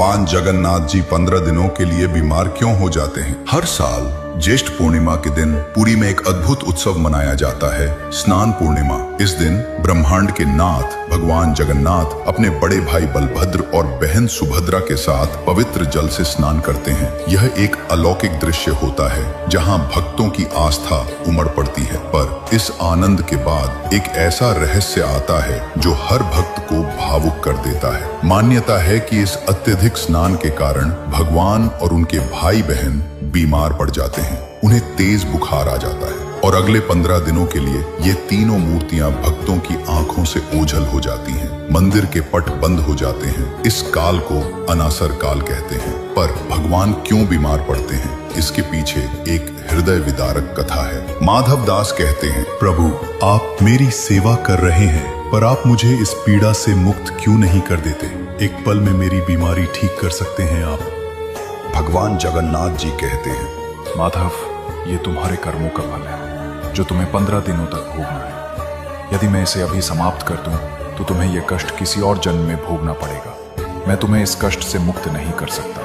भगवान जगन्नाथ जी 15 दिनों के लिए बीमार क्यों हो जाते हैं? हर साल ज्येष्ठ पूर्णिमा के दिन पुरी में एक अद्भुत उत्सव मनाया जाता है, स्नान पूर्णिमा। इस दिन ब्रह्मांड के नाथ भगवान जगन्नाथ अपने बड़े भाई बलभद्र और बहन सुभद्रा के साथ पवित्र जल से स्नान करते हैं। यह एक अलौकिक दृश्य होता है जहां भक्तों की आस्था उमड़ पड़ती है। पर इस आनंद के बाद एक ऐसा रहस्य आता है जो हर भक्त को भावुक कर देता है। मान्यता है कि इस अत्यधिक स्नान के कारण भगवान और उनके भाई बहन बीमार पड़ जाते हैं, उन्हें तेज बुखार आ जाता है और अगले 15 दिनों के लिए ये तीनों मूर्तियां भक्तों की आंखों से ओझल हो जाती हैं। मंदिर के पट बंद हो जाते हैं। इस काल को अनासर काल कहते हैं। पर भगवान क्यों बीमार पड़ते हैं, इसके पीछे एक हृदय विदारक कथा है। माधव दास कहते हैं, प्रभु आप मेरी सेवा कर रहे हैं, पर आप मुझे इस पीड़ा से मुक्त क्यों नहीं कर देते? एक पल में मेरी बीमारी ठीक कर सकते हैं आप। भगवान जगन्नाथ जी कहते हैं, माधव, ये तुम्हारे कर्मों का फल है जो तुम्हें 15 दिनों तक भोगना है। यदि मैं इसे अभी समाप्त कर दूं तो तुम्हें यह कष्ट किसी और जन्म में भोगना पड़ेगा। मैं तुम्हें इस कष्ट से मुक्त नहीं कर सकता,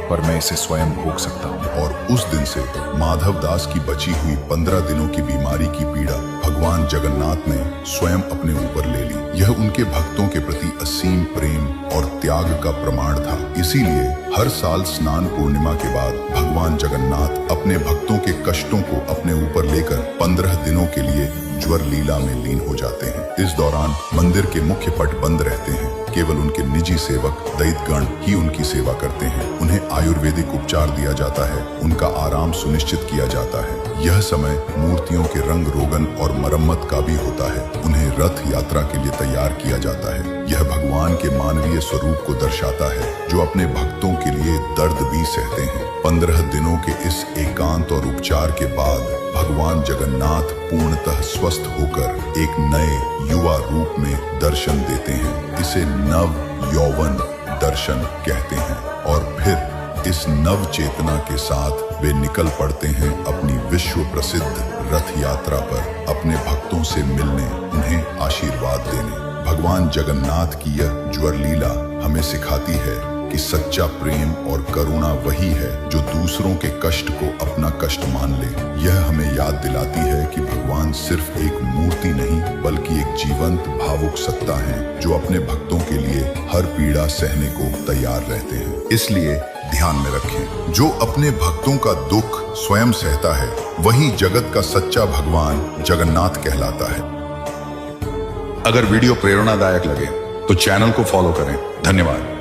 पर मैं इसे स्वयं भोग सकता हूँ। और उस दिन से माधव दास की बची हुई 15 दिनों की बीमारी की पीड़ा भगवान जगन्नाथ ने स्वयं अपने ऊपर ले ली। यह उनके भक्तों के प्रति असीम प्रेम और त्याग का प्रमाण था। इसीलिए हर साल स्नान पूर्णिमा के बाद भगवान जगन्नाथ अपने भक्तों के कष्टों को अपने ऊपर लेकर 15 दिनों के लिए ज्वर लीला में लीन हो जाते हैं। इस दौरान मंदिर के मुख्य पट बंद रहते हैं। केवल उनके निजी सेवक दैत्यगण ही उनकी सेवा करते हैं। उन्हें आयुर्वेदिक उपचार दिया जाता है, उनका आराम सुनिश्चित किया जाता है। यह समय मूर्तियों के रंग रोगन और मरम्मत का भी होता है। उन्हें रथ यात्रा के लिए तैयार किया जाता है। यह भगवान के मानवीय स्वरूप को दर्शाता है जो अपने भक्तों के लिए दर्द भी सहते हैं। 15 दिनों के इस एकांत और उपचार के बाद भगवान जगन्नाथ पूर्णतः स्वस्थ होकर एक नए युवा रूप में दर्शन देते हैं। इसे नव यौवन दर्शन कहते हैं। और फिर इस नव चेतना के साथ वे निकल पड़ते हैं अपनी विश्व प्रसिद्ध रथ यात्रा पर, अपने भक्तों से मिलने, उन्हें आशीर्वाद देने। भगवान जगन्नाथ की यह ज्वर लीला हमें सिखाती है कि सच्चा प्रेम और करुणा वही है जो दूसरों के कष्ट को अपना कष्ट मान ले। यह हमें याद दिलाती है कि भगवान सिर्फ एक मूर्ति नहीं बल्कि एक जीवंत भावुक सत्ता है जो अपने भक्तों के लिए हर पीड़ा सहने को तैयार रहते हैं। इसलिए ध्यान में रखें, जो अपने भक्तों का दुख स्वयं सहता है वही जगत का सच्चा भगवान जगन्नाथ कहलाता है। अगर वीडियो प्रेरणादायक लगे तो चैनल को फॉलो करें। धन्यवाद।